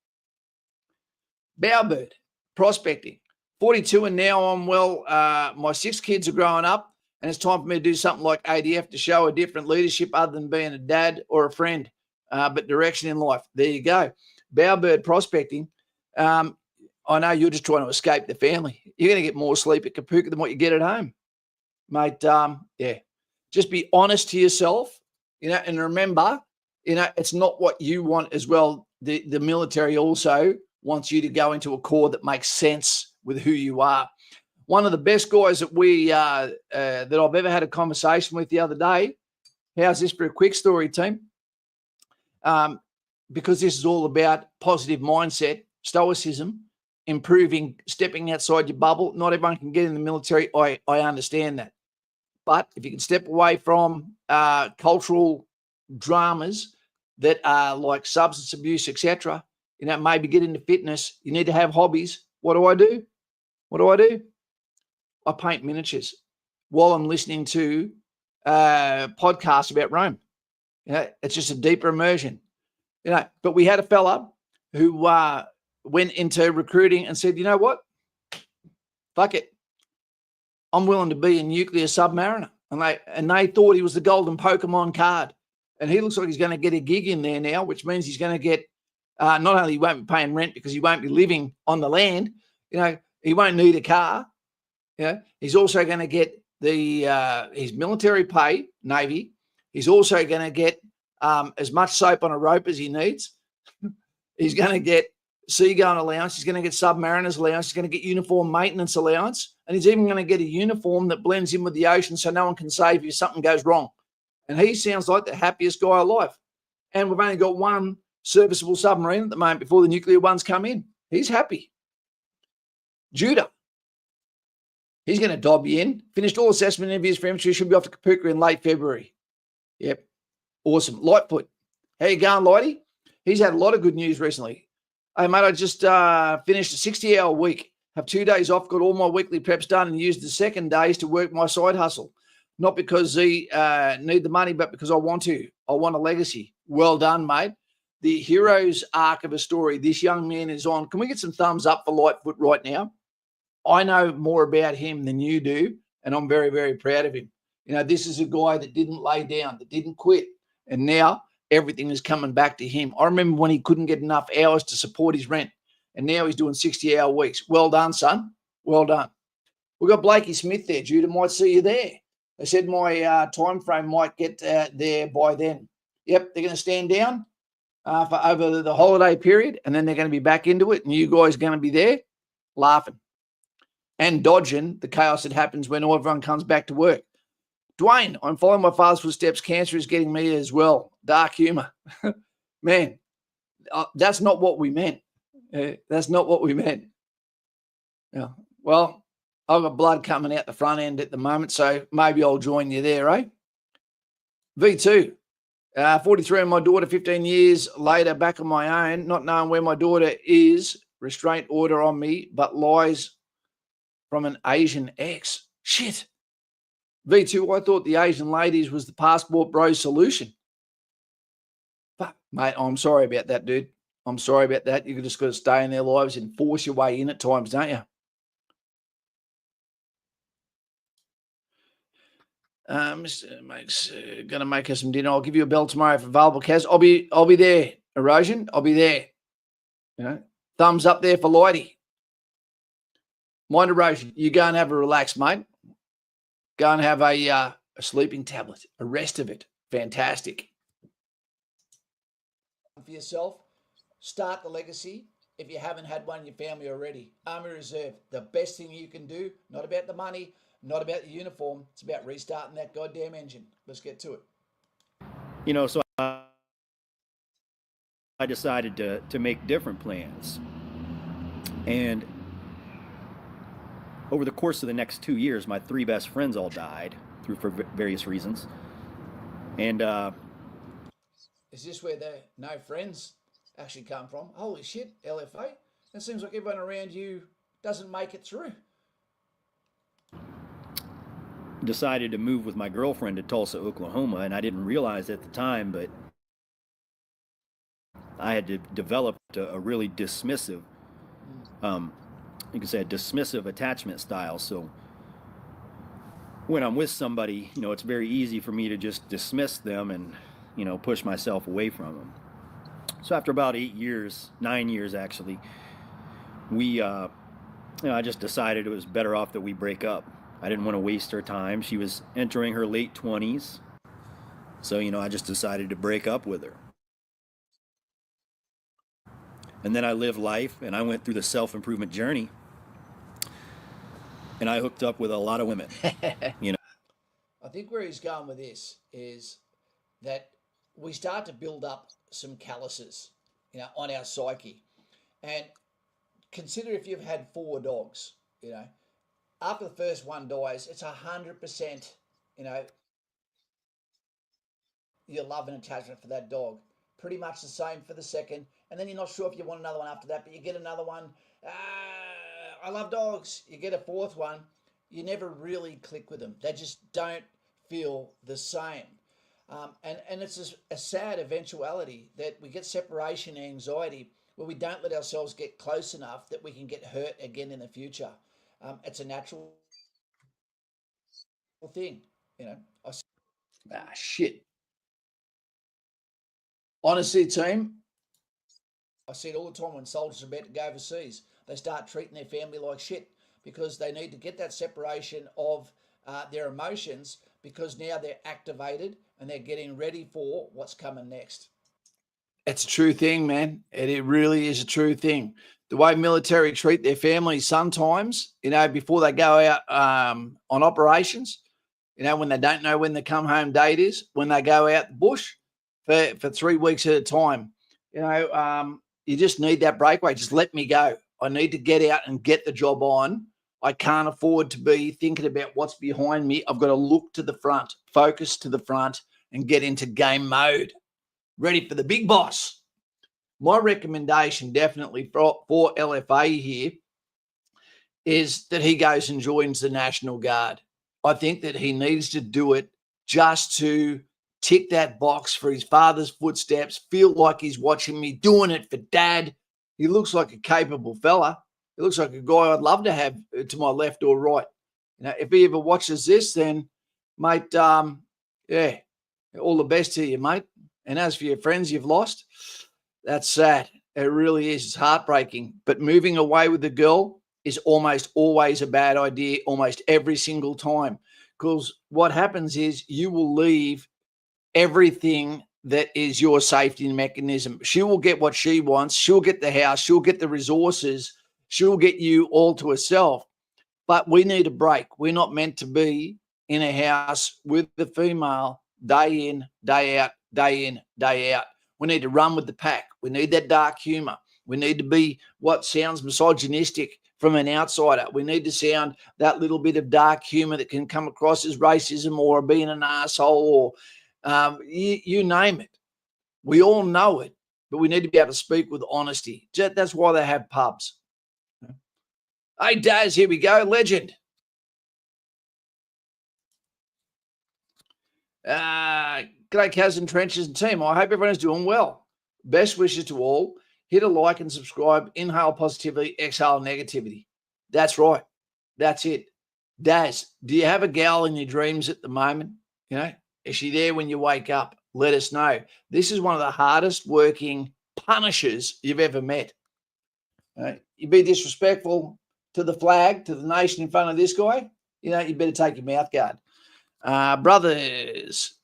Bowerbird, prospecting. 42 and now I'm well. My 6 kids are growing up, and it's time for me to do something like ADF to show a different leadership other than being a dad or a friend, but direction in life. There you go. Bowerbird, prospecting. I know you're just trying to escape the family. You're going to get more sleep at Kapuka than what you get at home. Mate, yeah, just be honest to yourself, you know, and remember, you know, it's not what you want as well. The military also wants you to go into a corps that makes sense with who you are. One of the best guys that that I've ever had a conversation with the other day. How's this for a quick story, team? Because this is all about positive mindset, stoicism, improving, stepping outside your bubble. Not everyone can get in the military. I understand that. But if you can step away from cultural dramas that are like substance abuse, etc., you know, maybe get into fitness. You need to have hobbies. What do I do? What do I do? I paint miniatures while I'm listening to podcasts about Rome. You know, it's just a deeper immersion. You know, but we had a fella who went into recruiting and said, you know what? Fuck it. I'm willing to be a nuclear submariner. And they thought he was the golden Pokemon card. And he looks like he's going to get a gig in there now, which means he's going to get, not only he won't be paying rent because he won't be living on the land, you know, he won't need a car. You know, he's also going to get his military pay, Navy. He's also going to get as much soap on a rope as he needs. He's going to get seagoing allowance. He's going to get submariners allowance. He's going to get uniform maintenance allowance. And he's even going to get a uniform that blends in with the ocean so no one can save you if something goes wrong. And he sounds like the happiest guy alive. And we've only got one serviceable submarine at the moment before the nuclear ones come in. He's happy. Judah. He's going to dob you in. Finished all assessment interviews for infantry. Should be off to Kapuka in late February. Yep. Awesome. Lightfoot. How you going, Lighty? He's had a lot of good news recently. Hey, mate, I just finished a 60-hour week. Have 2 days off, got all my weekly preps done, and used the second days to work my side hustle. Not because I need the money, but because I want to. I want a legacy. Well done, mate. The hero's arc of a story this young man is on. Can we get some thumbs up for Lightfoot right now? I know more about him than you do, and I'm very, very proud of him. You know, this is a guy that didn't lay down, that didn't quit, and now everything is coming back to him. I remember when he couldn't get enough hours to support his rent, and now he's doing 60-hour weeks. Well done, son. Well done. We've got Blakey Smith there. Judah, might see you there. They said my time frame might get there by then. Yep, they're going to stand down for over the holiday period, and then they're going to be back into it, and you guys are going to be there laughing and dodging the chaos that happens when everyone comes back to work. Dwayne, I'm following my father's footsteps. Cancer is getting me as well. Dark humor. Man, that's not what we meant. That's not what we meant. Yeah. Well, I've got blood coming out the front end at the moment, so maybe I'll join you there, eh? V2. 43 and my daughter 15 years later back on my own, not knowing where my daughter is, restraint order on me, but lies from an Asian ex. Shit. V2, I thought the Asian ladies was the passport bro solution. Fuck, mate, I'm sorry about that, dude. I'm sorry about that. You just got to stay in their lives and force your way in at times, don't you? Mr. Make's gonna make us some dinner. I'll give you a bell tomorrow if available, Kaz. I'll be there. Erosion, I'll be there. You know, thumbs up there for Lloydie. Mind Erosion, you go and have a relax, mate. Go and have a sleeping tablet, a rest of it. Fantastic. For yourself, start the legacy. If you haven't had one in your family already, Army Reserve, the best thing you can do. Not about the money, not about the uniform. It's about restarting that goddamn engine. Let's get to it. You know, so I decided to make different plans. And over the course of the next 2 years, my 3 best friends all died for various reasons. And is this where the no friends actually come from? Holy shit, LFA. It seems like everyone around you doesn't make it through. decided to move with my girlfriend to Tulsa, Oklahoma, and I didn't realize at the time, but I had developed a really dismissive, you could say a dismissive attachment style. So when I'm with somebody, you know, it's very easy for me to just dismiss them and, you know, push myself away from them. So after about 8 years, 9 years actually, I just decided it was better off that we break up. I didn't want to waste her time. She was entering her late 20s. So, you know, I just decided to break up with her. And then I lived life, and I went through the self-improvement journey. And I hooked up with a lot of women, you know. I think where he's going with this is that we start to build up some calluses, you know, on our psyche. And consider if you've had 4 dogs, you know, after the first one dies, it's 100%, you know, your love and attachment for that dog. Pretty much the same for the second. And then you're not sure if you want another one after that, but you get another one. I love dogs. You get a 4th one. You never really click with them. They just don't feel the same. And it's a sad eventuality that we get separation anxiety where we don't let ourselves get close enough that we can get hurt again in the future. It's a natural thing, you know. Shit. Honestly, team, I see it all the time when soldiers are about to go overseas. They start treating their family like shit because they need to get that separation of their emotions because now they're activated and they're getting ready for what's coming next. It's a true thing, man. It really is a true thing. The way military treat their families sometimes, you know, before they go out on operations, you know, when they don't know when the come home date is, when they go out the bush for 3 weeks at a time, you know, you just need that breakaway. Just let me go. I need to get out and get the job on. I can't afford to be thinking about what's behind me. I've got to look to the front, focus to the front, and get into game mode. Ready for the big boss. My recommendation definitely for LFA here is that he goes and joins the National Guard. I think that he needs to do it just to tick that box for his father's footsteps, feel like he's watching me, doing it for dad. He looks like a capable fella. He looks like a guy I'd love to have to my left or right. You know, if he ever watches this, then, mate, yeah, all the best to you, mate. And as for your friends you've lost, that's sad. It really is. It's heartbreaking. But moving away with the girl is almost always a bad idea, almost every single time. Because what happens is you will leave everything that is your safety mechanism. She will get what she wants. She'll get the house. She'll get the resources. She'll get you all to herself. But we need a break. We're not meant to be in a house with the female day in, day out, day in, day out. We need to run with the pack. We need that dark humor. We need to be what sounds misogynistic from an outsider. We need to sound that little bit of dark humor that can come across as racism or being an asshole or You name it. We all know it, but we need to be able to speak with honesty. That's why they have pubs. Hey, Daz, here we go. Legend. G'day, Kaz, Trenches and team. I hope everyone's doing well. Best wishes to all. Hit a like and subscribe. Inhale positivity, exhale negativity. That's right. That's it. Daz, do you have a gal in your dreams at the moment? You know, is she there when you wake up? Let us know. This is one of the hardest working punishers you've ever met. You be disrespectful to the flag, to the nation in front of this guy, you know, you better take your mouth guard. Brothers.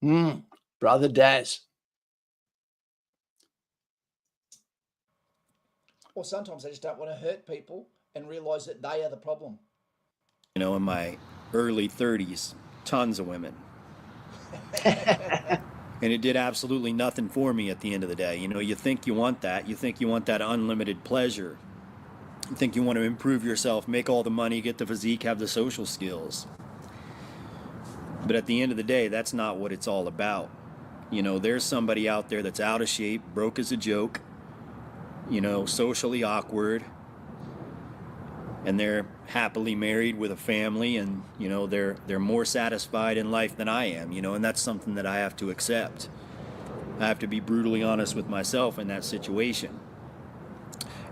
Brother Daz. Or sometimes I just don't want to hurt people and realize that they are the problem. You know, in my early 30s, tons of women. And it did absolutely nothing for me at the end of the day. You know, you think you want that. You think you want that unlimited pleasure. You think you want to improve yourself, make all the money, get the physique, have the social skills. But at the end of the day, that's not what it's all about. You know, there's somebody out there that's out of shape, broke as a joke, you know, socially awkward, and they're happily married with a family, and, you know, they're more satisfied in life than I am, you know, and that's something that I have to accept. I have to be brutally honest with myself in that situation.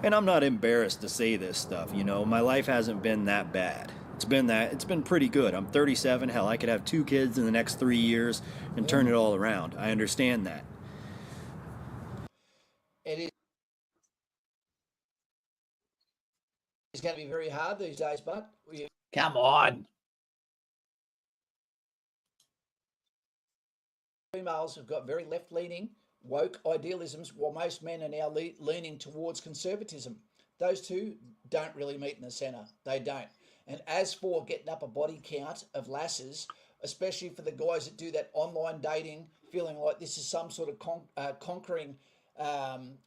And I'm not embarrassed to say this stuff, you know, my life hasn't been that bad. It's been pretty good. I'm 37. Hell, I could have 2 kids in the next 3 years and turn it all around. I understand that. It is. It's going to be very hard these days, but come on. Females have got very left-leaning, woke idealisms, while most men are now leaning towards conservatism. Those two don't really meet in the centre. They don't. And as for getting up a body count of lasses, especially for the guys that do that online dating, feeling like this is some sort of conquering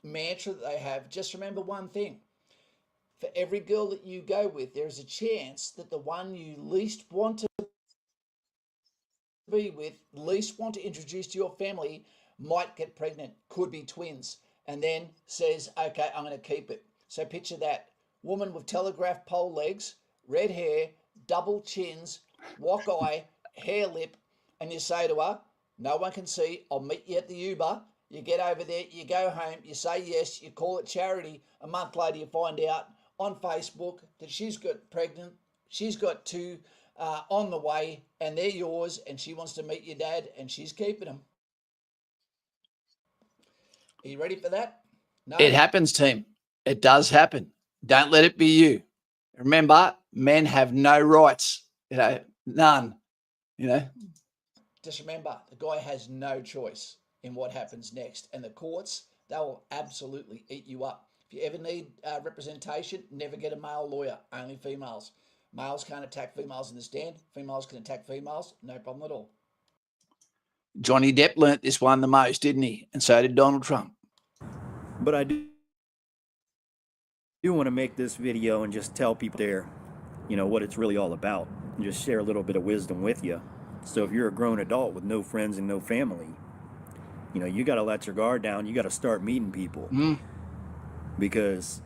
mantra that they have, just remember one thing. For every girl that you go with, there's a chance that the one you least want to be with, least want to introduce to your family, might get pregnant, could be twins, and then says, okay, I'm going to keep it. So picture that. Woman with telegraph pole legs, red hair, double chins, wok eye, hair lip, and you say to her, no one can see, I'll meet you at the Uber. You get over there, you go home, you say yes, you call it charity. A month later, you find out on Facebook that she's got pregnant, she's got 2 on the way, and they're yours, and she wants to meet your dad, and she's keeping them. Are you ready for that? No. It happens, team. It does happen. Don't let it be you. Remember, men have no rights, you know, none, you know. Just remember, the guy has no choice in what happens next. And the courts, they will absolutely eat you up. If you ever need representation, never get a male lawyer, only females. Males can't attack females in the stand. Females can attack females, no problem at all. Johnny Depp learnt this one the most, didn't he? And so did Donald Trump. But I do want to make this video and just tell people there, you know, what it's really all about, and just share a little bit of wisdom with you. So if you're a grown adult with no friends and no family, you know, you got to let your guard down. You got to start meeting people. Because,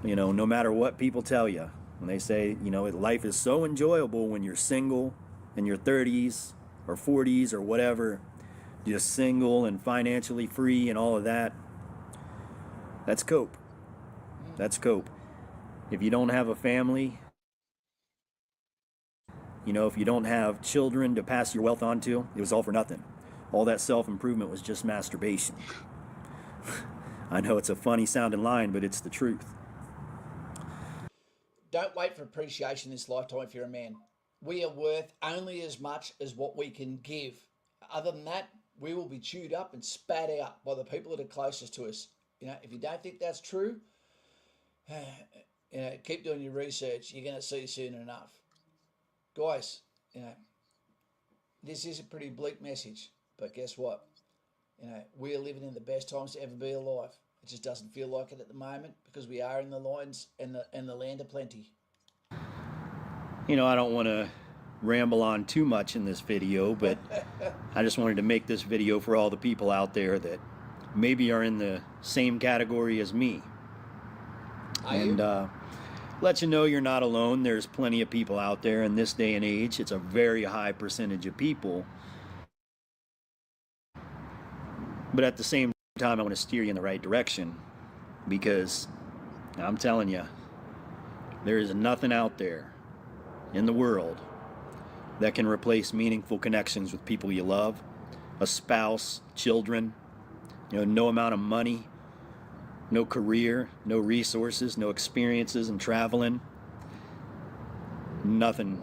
you know, no matter what people tell you, when they say, you know, life is so enjoyable when you're single in your 30s or 40s or whatever, just single and financially free and all of that, that's cope. That's cope. If you don't have a family, you know, if you don't have children to pass your wealth on to, it was all for nothing. All that self-improvement was just masturbation. I know it's a funny sounding line, but it's the truth. Don't wait for appreciation this lifetime if you're a man. We are worth only as much as what we can give. Other than that, we will be chewed up and spat out by the people that are closest to us. You know, if you don't think that's true, you know, keep doing your research. You're going to see soon enough. Guys, you know, this is a pretty bleak message, but guess what? You know, we are living in the best times to ever be alive. It just doesn't feel like it at the moment because we are in the lines and the land of plenty. You know, I don't want to ramble on too much in this video, but I just wanted to make this video for all the people out there that maybe are in the same category as me. And let you know you're not alone. There's plenty of people out there in this day and age. It's a very high percentage of people. But at the same time, I want to steer you in the right direction, because I'm telling you, there is nothing out there in the world that can replace meaningful connections with people you love, a spouse, children, no amount of money, no career, no resources, no experiences in traveling. Nothing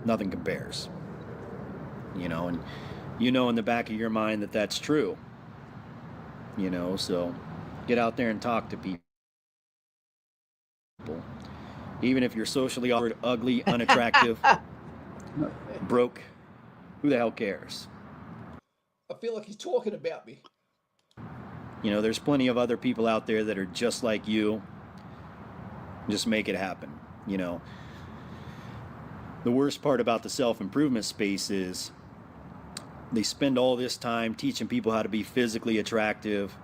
compares. And in the back of your mind that that's true. So get out there and talk to people. Even if you're socially awkward, ugly, unattractive, broke, who the hell cares? I feel like he's talking about me. There's plenty of other people out there that are just like you. Just make it happen. The worst part about the self-improvement space is they spend all this time teaching people how to be physically attractive,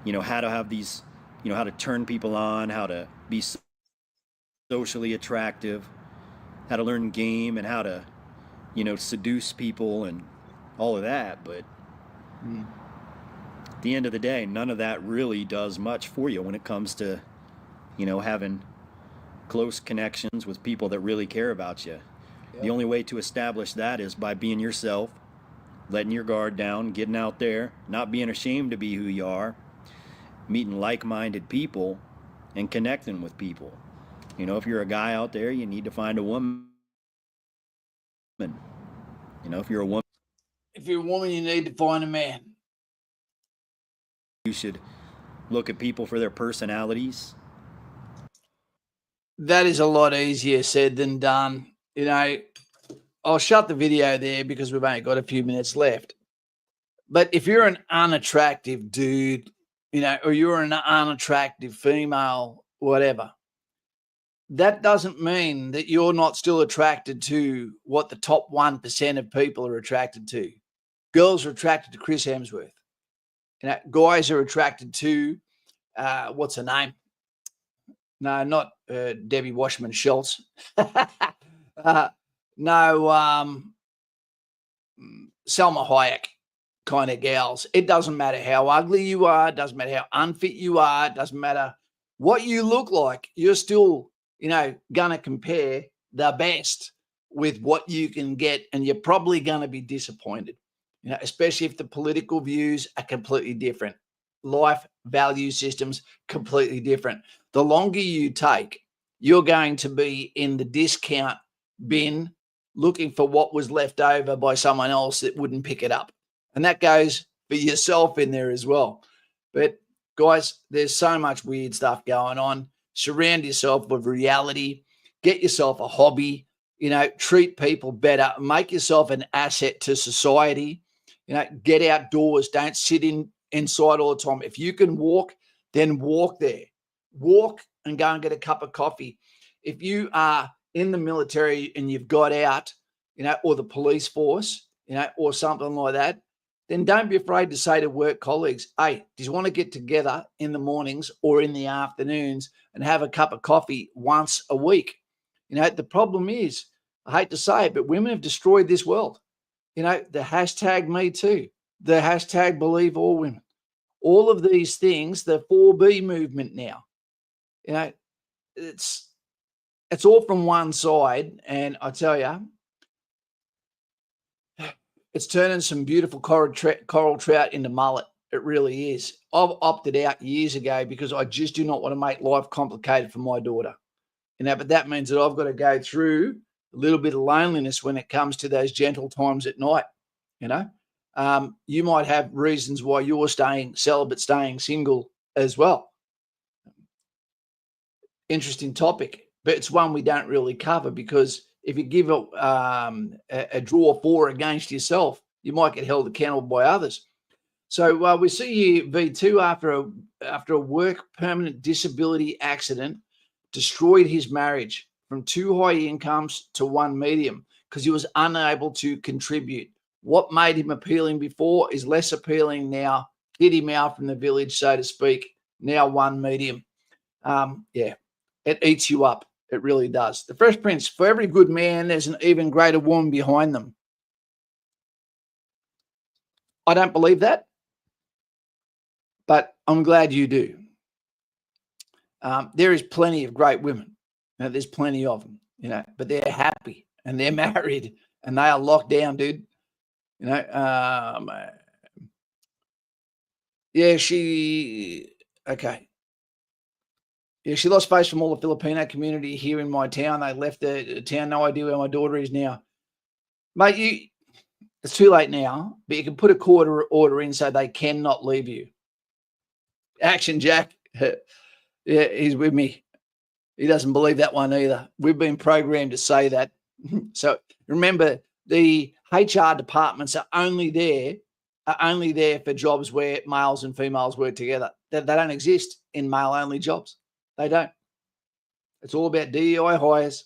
how to have these, how to turn people on, how to be socially attractive, how to learn game, and how to, seduce people and all of that. But at the end of the day, none of that really does much for you when it comes to, having close connections with people that really care about you. Yep. The only way to establish that is by being yourself, letting your guard down, getting out there, not being ashamed to be who you are, meeting like-minded people, and connecting with people. If you're a guy out there, you need to find a woman. If you're a woman, you need to find a man. You should look at people for their personalities. That is a lot easier said than done. I'll shut the video there because we've only got a few minutes left. But if you're an unattractive dude, or you're an unattractive female, whatever, that doesn't mean that you're not still attracted to what the top 1% of people are attracted to. Girls are attracted to Chris Hemsworth. Guys are attracted to, what's her name? No, not Debbie Washman Schultz. No, Selma Hayek kind of gals. It doesn't matter how ugly you are. It doesn't matter how unfit you are. It doesn't matter what you look like. You're still, going to compare the best with what you can get, and you're probably going to be disappointed, especially if the political views are completely different. Life value systems completely different. The longer you take, you're going to be in the discount bin looking for what was left over by someone else that wouldn't pick it up. And that goes for yourself in there as well. But guys, there's so much weird stuff going on. Surround yourself with reality. Get yourself a hobby. Treat people better. Make yourself an asset to society. Get outdoors. Don't sit inside all the time. If you can walk, then walk there. Walk and go and get a cup of coffee. If you are in the military and you've got out, or the police force, or something like that, then don't be afraid to say to work colleagues, hey, do you want to get together in the mornings or in the afternoons and have a cup of coffee once a week? The problem is, I hate to say it, but women have destroyed this world. The hashtag Me Too, the hashtag Believe All Women, all of these things, the 4B movement now, it's all from one side. And I tell you, it's turning some beautiful coral trout into mullet. It really is. I've opted out years ago because I just do not want to make life complicated for my daughter. But that means that I've got to go through a little bit of loneliness when it comes to those gentle times at night. You might have reasons why you're staying celibate, staying single as well. Interesting topic, but it's one we don't really cover, because if you give a draw 4 against yourself, you might get held accountable by others. So we see here V2 after a work permanent disability accident destroyed his marriage from 2 high incomes to 1 medium. because he was unable to contribute. What made him appealing before is less appealing now. Get him out from the village, so to speak. Now one medium. Yeah, it eats you up. It really does. The Fresh Prince, for every good man, there's an even greater woman behind them. I don't believe that, but I'm glad you do. There is plenty of great women. There's plenty of them, but they're happy and they're married and they are locked down, dude. Yeah, okay. Yeah, she lost face from all the Filipino community here in my town. They left the town, no idea where my daughter is now. Mate, it's too late now, but you can put a court order in so they cannot leave you. Action, Jack. Yeah, he's with me. He doesn't believe that one either. We've been programmed to say that. So remember, the HR departments are only there for jobs where males and females work together. They don't exist in male-only jobs. They don't. It's all about DEI hires.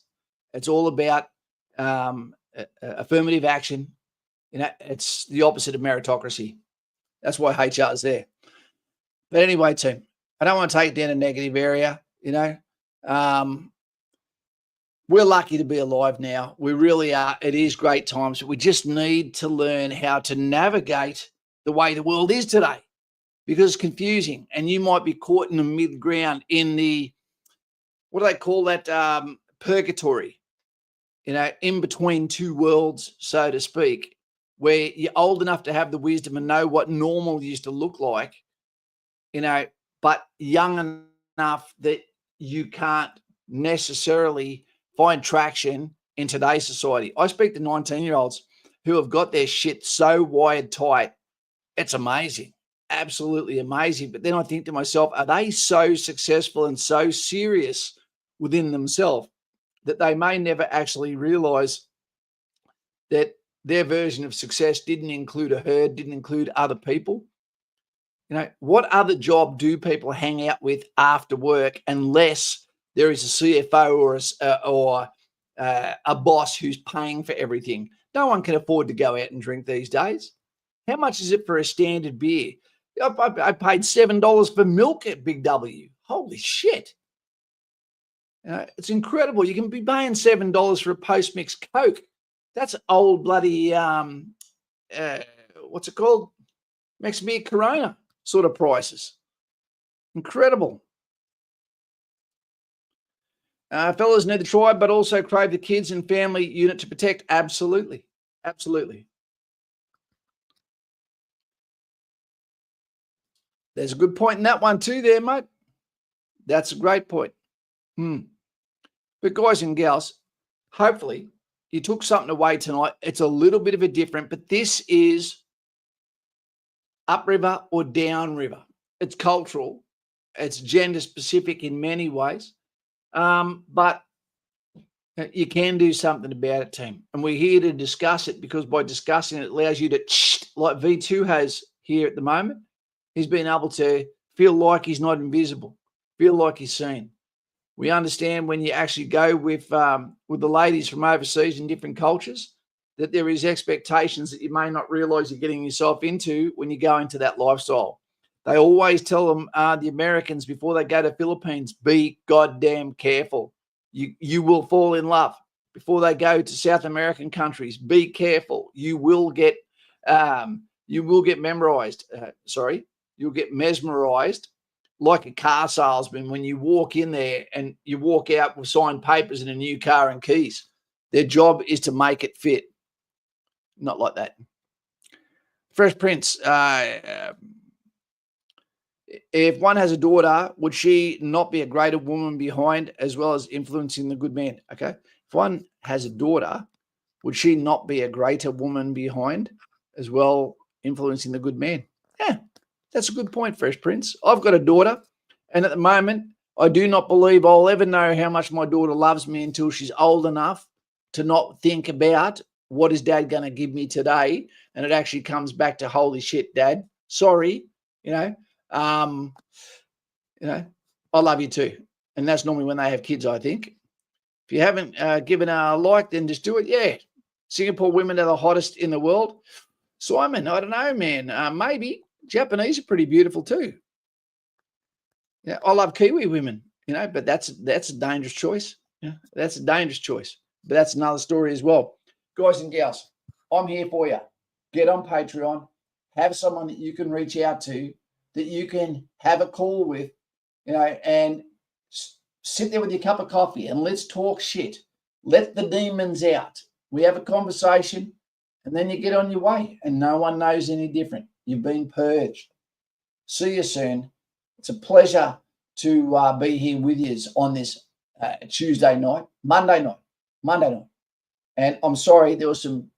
It's all about affirmative action. It's the opposite of meritocracy. That's why HR is there. But anyway, team, I don't want to take it down a negative area. We're lucky to be alive now. We really are. It is great times. But we just need to learn how to navigate the way the world is today, because it's confusing. And you might be caught in the mid-ground in the, what do they call that, purgatory, in between two worlds, so to speak, where you're old enough to have the wisdom and know what normal used to look like, but young enough that you can't necessarily find traction in today's society. I speak to 19-year-olds who have got their shit so wired tight. It's amazing, absolutely amazing. But then I think to myself, are they so successful and so serious within themselves that they may never actually realize that their version of success didn't include a herd, didn't include other people? What other job do people hang out with after work unless there is a CFO or a boss who's paying for everything? No one can afford to go out and drink these days. How much is it for a standard beer? I paid $7 for milk at Big W. Holy shit. It's incredible. You can be paying $7 for a post-mix Coke. That's old bloody, what's it called? Makes me a Corona sort of prices. Incredible. Fellas need the tribe, but also crave the kids and family unit to protect. Absolutely. Absolutely. There's a good point in that one too there, mate. That's a great point. But guys and gals, hopefully you took something away tonight. It's a little bit of a different, but this is upriver or downriver. It's cultural. It's gender specific in many ways. But you can do something about it, team. And we're here to discuss it, because by discussing it allows you to, like V2 has here at the moment, he's been able to feel like he's not invisible, feel like he's seen. We understand when you actually go with the ladies from overseas in different cultures, that there is expectations that you may not realize you're getting yourself into when you go into that lifestyle. They always tell them, the Americans, before they go to Philippines, be goddamn careful. You will fall in love. Before they go to South American countries, be careful. You will get memorized. You'll get mesmerized like a car salesman when you walk in there and you walk out with signed papers and a new car and keys. Their job is to make it fit. Not like that. Fresh Prince, if one has a daughter, would she not be a greater woman behind as well as influencing the good man? Okay. If one has a daughter, would she not be a greater woman behind as well influencing the good man? Yeah, that's a good point, Fresh Prince. I've got a daughter, and at the moment, I do not believe I'll ever know how much my daughter loves me until she's old enough to not think about what is dad going to give me today. And it actually comes back to, holy shit, dad, sorry, I love you too. And that's normally when they have kids, I think. If you haven't given a like, then just do it. Yeah, Singapore women are the hottest in the world. Simon, I don't know, man. Maybe Japanese are pretty beautiful too. Yeah, I love Kiwi women, but that's a dangerous choice. Yeah, that's a dangerous choice. But that's another story as well. Guys and gals, I'm here for you. Get on Patreon. Have someone that you can reach out to, that you can have a call with, and sit there with your cup of coffee and let's talk shit. Let the demons out. We have a conversation and then you get on your way and no one knows any different. You've been purged. See you soon. It's a pleasure to be here with you on this Monday night. And I'm sorry, there was some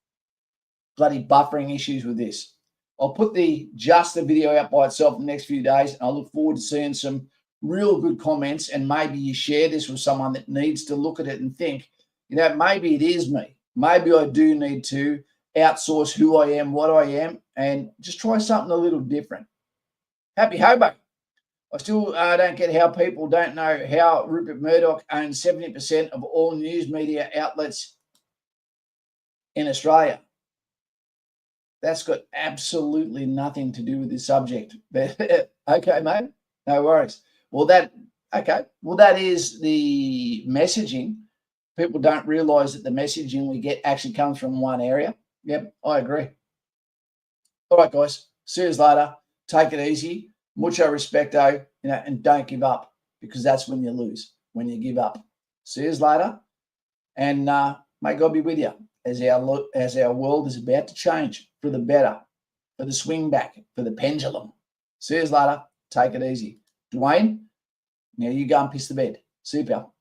bloody buffering issues with this. I'll put the video out by itself in the next few days, and I look forward to seeing some real good comments, and maybe you share this with someone that needs to look at it and think, maybe it is me. Maybe I do need to outsource who I am, what I am, and just try something a little different. Happy Hobo. I still don't get how people don't know how Rupert Murdoch owns 70% of all news media outlets in Australia. That's got absolutely nothing to do with this subject. But okay, mate, no worries. Well, that is the messaging. People don't realise that the messaging we get actually comes from one area. Yep, I agree. All right, guys. See you later. Take it easy. Mucho respecto, and don't give up, because that's when you lose, when you give up. See you later. And may God be with you as our world is about to change for the better, for the swing back, for the pendulum. See you later. Take it easy. Dwayne, now you go and piss the bed. See you, pal.